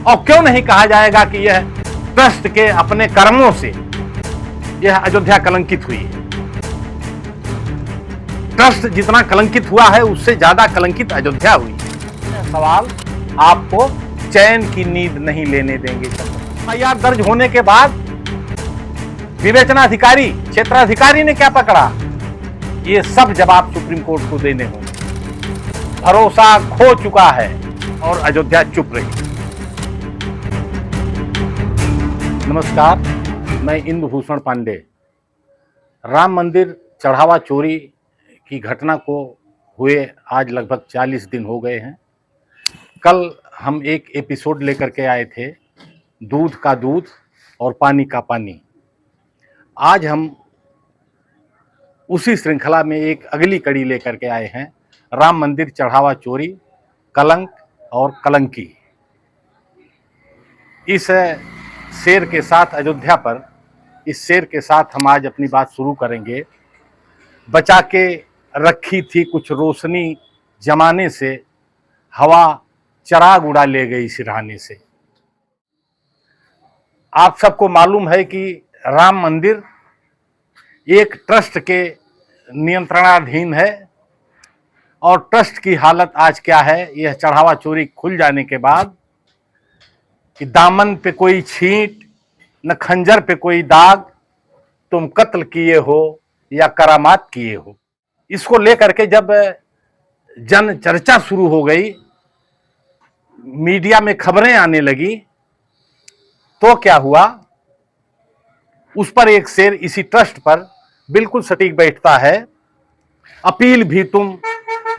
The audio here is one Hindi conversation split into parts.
और क्यों नहीं कहा जाएगा कि यह ट्रस्ट के अपने कर्मों से यह अयोध्या कलंकित हुई है। ट्रस्ट जितना कलंकित हुआ है उससे ज्यादा कलंकित अयोध्या हुई है। सवाल आपको चैन की नींद नहीं लेने देंगे। एफआईआर दर्ज होने के बाद विवेचनाधिकारी, क्षेत्राधिकारी ने क्या पकड़ा, ये सब जवाब सुप्रीम कोर्ट को देने होंगे। भरोसा खो चुका है और अयोध्या चुप रही। नमस्कार, मैं इंदुभूषण पांडे। राम मंदिर चढ़ावा चोरी की घटना को हुए आज लगभग 40 दिन हो गए हैं। कल हम एक एपिसोड लेकर के आए थे, दूध का दूध और पानी का पानी। आज हम उसी श्रृंखला में एक अगली कड़ी लेकर के आए हैं, राम मंदिर चढ़ावा चोरी, कलंक और कलंकी। इस शेर के साथ अयोध्या पर, इस शेर के साथ हम आज अपनी बात शुरू करेंगे। बचा के रखी थी कुछ रोशनी जमाने से, हवा चराग उड़ा ले गई सिरहाने से। आप सबको मालूम है कि राम मंदिर एक ट्रस्ट के नियंत्रणाधीन है और ट्रस्ट की हालत आज क्या है, यह चढ़ावा चोरी खुल जाने के बाद कि दामन पे कोई छींट न खंजर पे कोई दाग, तुम कत्ल किए हो या करामात किए हो। इसको लेकर के जब जन चर्चा शुरू हो गई, मीडिया में खबरें आने लगी, तो क्या हुआ, उस पर एक शेर इसी ट्रस्ट पर बिल्कुल सटीक बैठता है। अपील भी तुम,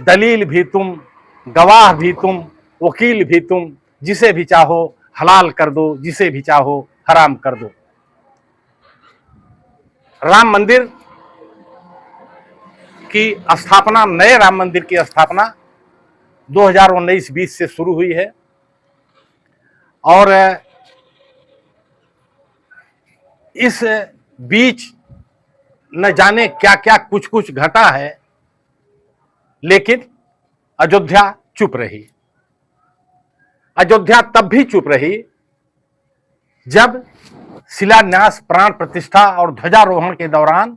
दलील भी तुम, गवाह भी तुम, वकील भी तुम, जिसे भी चाहो हलाल कर दो, जिसे भी चाहो हराम कर दो। राम मंदिर की स्थापना, नए राम मंदिर की स्थापना 2019-20 से शुरू हुई है और इस बीच न जाने क्या क्या कुछ कुछ घटा है, लेकिन अयोध्या चुप रही। अयोध्या तब भी चुप रही जब शिलान्यास, प्राण प्रतिष्ठा और ध्वजारोहण के दौरान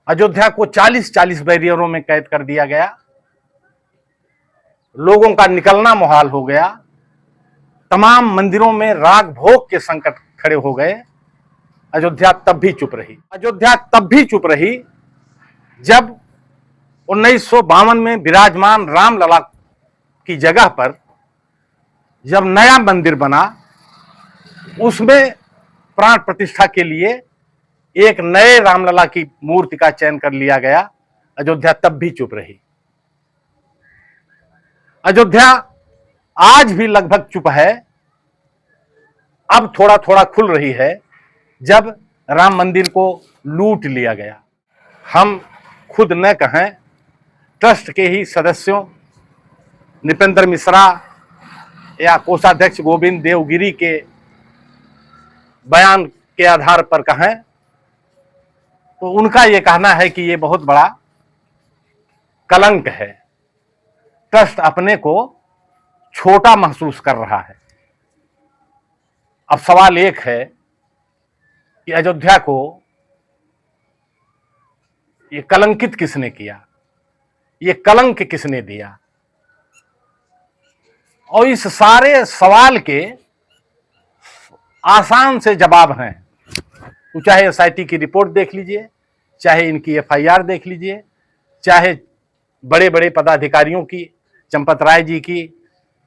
अयोध्या को 40-40 बैरियरों में कैद कर दिया गया। लोगों का निकलना मुहाल हो गया। तमाम मंदिरों में राग भोग के संकट खड़े हो गए। अयोध्या तब भी चुप रही। अयोध्या तब भी चुप रही जब 1952 में विराजमान रामलला की जगह पर जब नया मंदिर बना, उसमें प्राण प्रतिष्ठा के लिए एक नए रामलला की मूर्ति का चयन कर लिया गया। अयोध्या तब भी चुप रही। अयोध्या आज भी लगभग चुप है। अब थोड़ा थोड़ा खुल रही है जब राम मंदिर को लूट लिया गया। हम खुद न कहें, ट्रस्ट के ही सदस्यों नृपेंद्र मिश्रा या कोषाध्यक्ष गोविंद देवगिरी के बयान के आधार पर कहें तो उनका यह कहना है कि यह बहुत बड़ा कलंक है। ट्रस्ट अपने को छोटा महसूस कर रहा है। अब सवाल एक है कि अयोध्या को यह कलंकित किसने किया, यह कलंक किसने दिया? और इस सारे सवाल के आसान से जवाब हैं। तो चाहे एसआईटी की रिपोर्ट देख लीजिए, चाहे इनकी एफआईआर देख लीजिए, चाहे बड़े बड़े पदाधिकारियों की, चंपत राय जी की,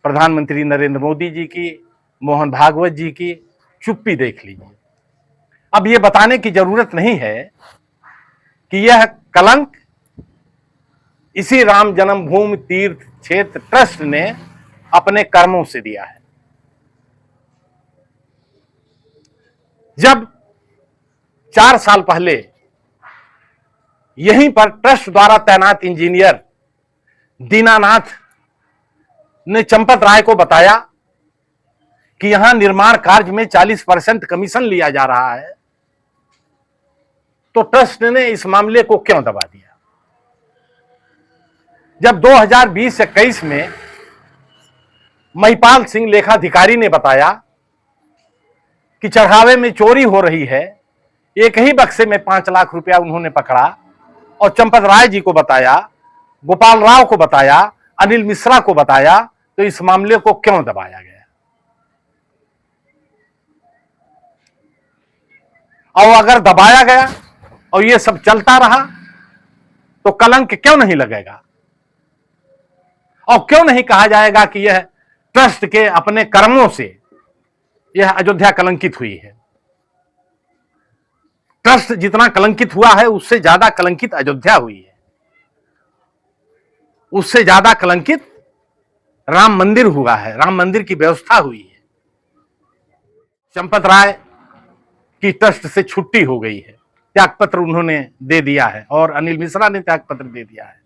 प्रधानमंत्री नरेंद्र मोदी जी की, मोहन भागवत जी की चुप्पी देख लीजिए। अब ये बताने की जरूरत नहीं है कि यह कलंक इसी राम जन्मभूमि तीर्थ क्षेत्र ट्रस्ट ने अपने कर्मों से दिया है। जब 4 साल पहले यहीं पर ट्रस्ट द्वारा तैनात इंजीनियर दीनानाथ ने चंपत राय को बताया कि यहां निर्माण कार्य में 40% कमीशन लिया जा रहा है, तो ट्रस्ट ने इस मामले को क्यों दबा दिया? जब 2020-21 में महिपाल सिंह लेखाधिकारी ने बताया कि चढ़ावे में चोरी हो रही है। एक ही बक्से में 5 लाख रुपया उन्होंने पकड़ा और चंपत राय जी को बताया, गोपाल राव को बताया, अनिल मिश्रा को बताया, तो इस मामले को क्यों दबाया गया? और अगर दबाया गया और ये सब चलता रहा तो कलंक क्यों नहीं लगेगा? और क्यों नहीं कहा जाएगा कि यह ट्रस्ट के अपने कर्मों से यह अयोध्या कलंकित हुई है? ट्रस्ट जितना कलंकित हुआ है उससे ज्यादा कलंकित अयोध्या हुई है, उससे ज्यादा कलंकित राम मंदिर हुआ है, राम मंदिर की व्यवस्था हुई है। चंपत राय की ट्रस्ट से छुट्टी हो गई है, त्यागपत्र उन्होंने दे दिया है और अनिल मिश्रा ने त्यागपत्र दे दिया है।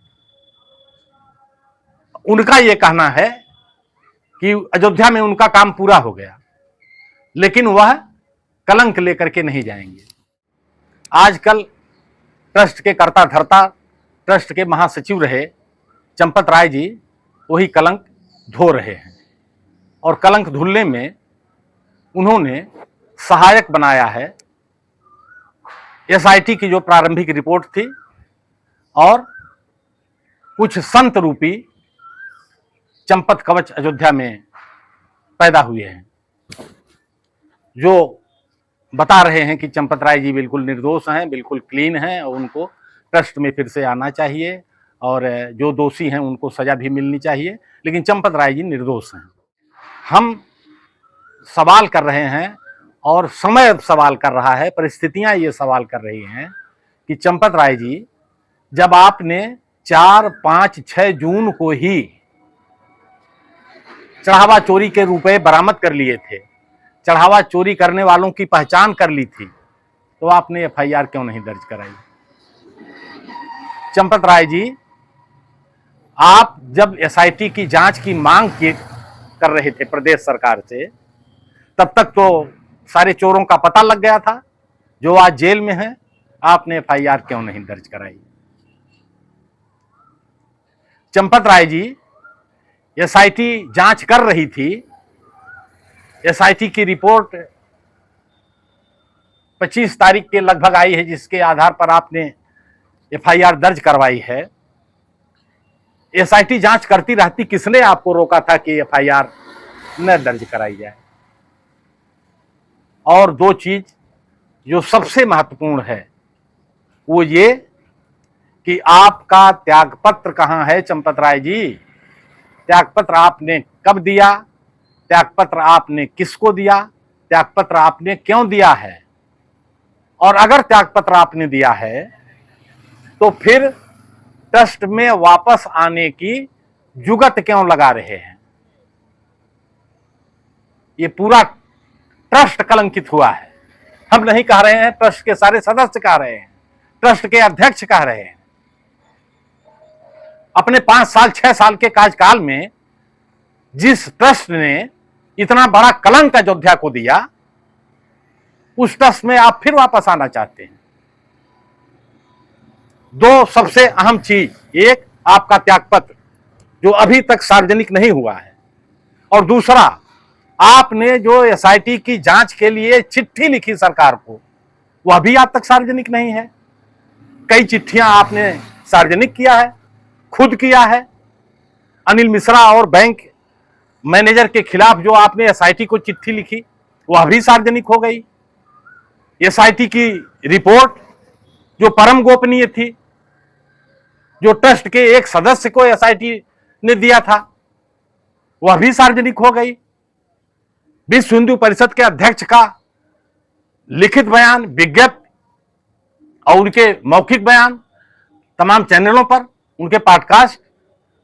उनका यह कहना है कि अयोध्या में उनका काम पूरा हो गया, लेकिन वह कलंक लेकर के नहीं जाएंगे। आजकल ट्रस्ट के कर्ता धर्ता, ट्रस्ट के महासचिव रहे चंपत राय जी, वही कलंक धो रहे हैं और कलंक धुलने में उन्होंने सहायक बनाया है एसआईटी की जो प्रारंभिक रिपोर्ट थी और कुछ संत रूपी चंपत कवच अयोध्या में पैदा हुए हैं, जो बता रहे हैं कि चंपत राय जी बिल्कुल निर्दोष हैं, बिल्कुल क्लीन हैं और उनको ट्रस्ट में फिर से आना चाहिए और जो दोषी हैं उनको सजा भी मिलनी चाहिए, लेकिन चंपत राय जी निर्दोष हैं। हम सवाल कर रहे हैं और समय सवाल कर रहा है, परिस्थितियां ये सवाल कर रही हैं कि चंपत राय जी, जब आपने 4, 5, 6 जून को ही चढ़ावा चोरी के रुपए बरामद कर लिए थे, चढ़ावा चोरी करने वालों की पहचान कर ली थी, तो आपने एफआईआर क्यों नहीं दर्ज कराई? चंपत राय जी, आप जब एसआईटी की जांच की मांग कर रहे थे प्रदेश सरकार से, तब तक तो सारे चोरों का पता लग गया था जो आज जेल में हैं, आपने एफआईआर क्यों नहीं दर्ज कराई? चंपत राय जी, एसआईटी जांच कर रही थी, एसआईटी की रिपोर्ट 25 तारीख के लगभग आई है, जिसके आधार पर आपने एफआईआर दर्ज करवाई है। एसआईटी जांच करती रहती, किसने आपको रोका था कि एफआईआर न दर्ज कराई जाए? और दो चीज जो सबसे महत्वपूर्ण है वो ये कि आपका त्यागपत्र कहां है चंपत राय जी? त्यागपत्र आपने कब दिया? त्यागपत्र आपने किसको दिया? त्यागपत्र आपने क्यों दिया है? और अगर त्यागपत्र आपने दिया है तो फिर ट्रस्ट में वापस आने की जुगत क्यों लगा रहे हैं? ये पूरा ट्रस्ट कलंकित हुआ है। हम नहीं कह रहे हैं, ट्रस्ट के सारे सदस्य कह रहे हैं, ट्रस्ट के अध्यक्ष कह रहे हैं। अपने 5 साल 6 साल के कार्यकाल में जिस ट्रस्ट ने इतना बड़ा कलंक अयोध्या को दिया, उस ट्रस्ट में आप फिर वापस आना चाहते हैं। दो सबसे अहम चीज, एक आपका त्यागपत्र जो अभी तक सार्वजनिक नहीं हुआ है, और दूसरा आपने जो एसआईटी की जांच के लिए चिट्ठी लिखी सरकार को, वह भी आज तक सार्वजनिक नहीं है। कई चिट्ठियां आपने सार्वजनिक किया है, खुद किया है। अनिल मिश्रा और बैंक मैनेजर के खिलाफ जो आपने एसआईटी को चिट्ठी लिखी, वह भी सार्वजनिक हो गई। एसआईटी की रिपोर्ट जो परम गोपनीय थी, जो ट्रस्ट के एक सदस्य को एसआईटी ने दिया था, वह भी सार्वजनिक हो गई। विश्व हिंदू परिषद के अध्यक्ष का लिखित बयान, विज्ञप्ति और उनके मौखिक बयान तमाम चैनलों पर, उनके पॉडकास्ट,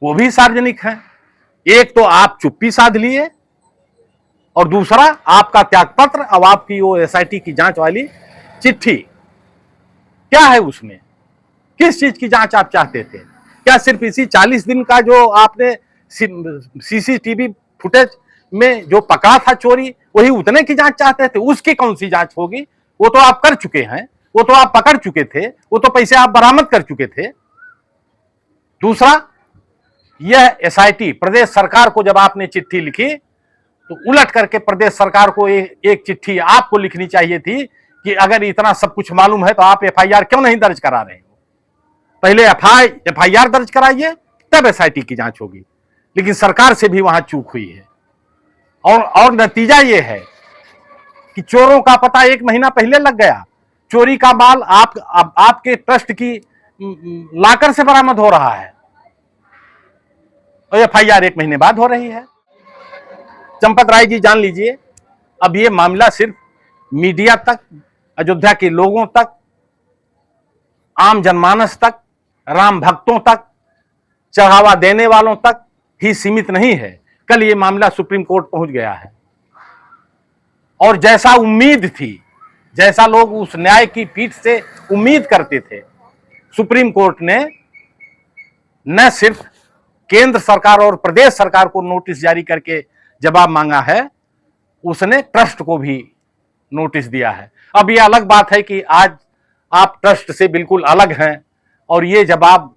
वो भी सार्वजनिक हैं। एक तो आप चुप्पी साध लिए और दूसरा आपका त्यागपत्र, अब आपकी वो एसआईटी की जांच वाली चिट्ठी, क्या है उसमें? किस चीज की जांच आप चाहते थे? क्या सिर्फ इसी 40 दिन का जो आपने सीसीटीवी फुटेज में जो पकड़ा था चोरी, वही उतने की जांच चाहते थे? उसकी कौन सी जांच होगी? वो तो आप कर चुके हैं, वो तो आप पकड़ चुके थे, वो तो पैसे आप बरामद कर चुके थे। दूसरा, यह एसआईटी प्रदेश सरकार को जब आपने चिट्ठी लिखी तो उलट करके प्रदेश सरकार को एक चिट्ठी आपको लिखनी चाहिए थी कि अगर इतना सब कुछ मालूम है तो आप एफआईआर क्यों नहीं दर्ज करा रहे हो। पहले एफआईआर दर्ज कराइए, तब एसआईटी की जांच होगी। लेकिन सरकार से भी वहां चूक हुई है। और नतीजा यह है कि चोरों का पता 1 महीना पहले लग गया। चोरी का माल आपके ट्रस्ट की लाकर से बरामद हो रहा है और एफआईआर 1 महीने बाद हो रही है। चंपत राय जी, जान लीजिए, अब ये मामला सिर्फ मीडिया तक, अयोध्या के लोगों तक, आम जनमानस तक, राम भक्तों तक, चढ़ावा देने वालों तक ही सीमित नहीं है। कल ये मामला सुप्रीम कोर्ट पहुंच गया है और जैसा उम्मीद थी, जैसा लोग उस न्याय की पीठ से उम्मीद करते थे, सुप्रीम कोर्ट ने न सिर्फ केंद्र सरकार और प्रदेश सरकार को नोटिस जारी करके जवाब मांगा है, उसने ट्रस्ट को भी नोटिस दिया है। अब यह अलग बात है कि आज आप ट्रस्ट से बिल्कुल अलग हैं और ये जवाब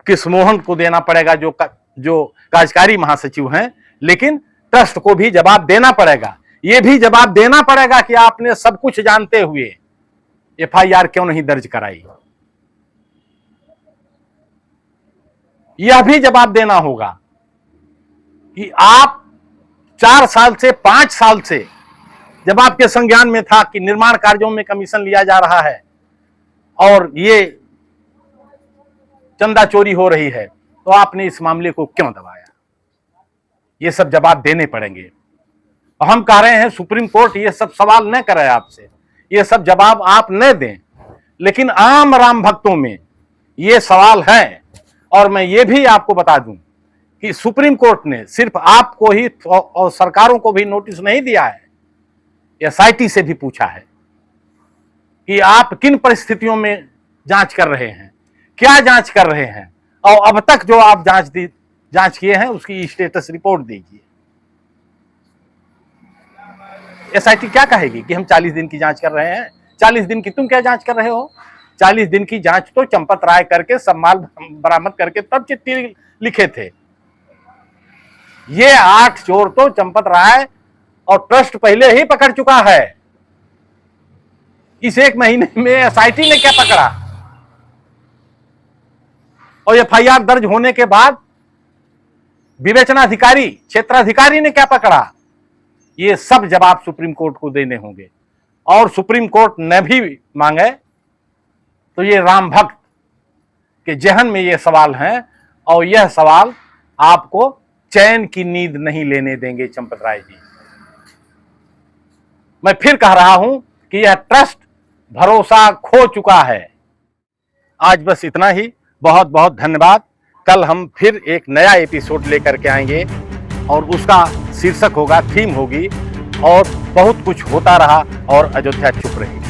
कृष्णमोहन को देना पड़ेगा जो कार्यकारी महासचिव हैं, लेकिन ट्रस्ट को भी जवाब देना पड़ेगा। ये भी जवाब देना पड़ेगा कि आपने सब कुछ जानते हुए एफआईआर क्यों नहीं दर्ज कराई। यह भी जवाब देना होगा कि आप 4 साल से 5 साल से, जब आपके संज्ञान में था कि निर्माण कार्यों में कमीशन लिया जा रहा है और ये चंदा चोरी हो रही है, तो आपने इस मामले को क्यों दबाया। ये सब जवाब देने पड़ेंगे। हम कह रहे हैं सुप्रीम कोर्ट ये सब सवाल न करे आपसे, ये सब जवाब आप न दें, लेकिन आम राम भक्तों में ये सवाल है। और मैं ये भी आपको बता दूं कि सुप्रीम कोर्ट ने सिर्फ आपको ही और सरकारों को भी नोटिस नहीं दिया है, एसआईटी से भी पूछा है कि आप किन परिस्थितियों में जांच कर रहे हैं, क्या जांच कर रहे हैं, और अब तक जो आप जांच किए हैं उसकी स्टेटस रिपोर्ट दीजिए। एसआईटी क्या कहेगी कि हम 40 दिन की जांच कर रहे हैं। 40 दिन की तुम क्या जांच कर रहे हो? 40 दिन की जांच तो चंपत राय करके सब माल बरामद करके तब चिट्ठी लिखे थे। ये 8 चोर तो चंपत राय और ट्रस्ट पहले ही पकड़ चुका है। इस 1 महीने में एसआईटी ने क्या पकड़ा और एफआईआर दर्ज होने के बाद विवेचनाधिकारी, क्षेत्राधिकारी ने क्या पकड़ा, ये सब जवाब सुप्रीम कोर्ट को देने होंगे। और सुप्रीम कोर्ट ने भी मांगे तो ये राम भक्त के जहन में ये सवाल हैं और यह सवाल आपको चैन की नींद नहीं लेने देंगे। चंपत राय जी, मैं फिर कह रहा हूं कि यह ट्रस्ट भरोसा खो चुका है। आज बस इतना ही। बहुत बहुत धन्यवाद। कल हम फिर एक नया एपिसोड लेकर के आएंगे और उसका शीर्षक होगा, थीम होगी, और बहुत कुछ होता रहा और अयोध्या चुप रही।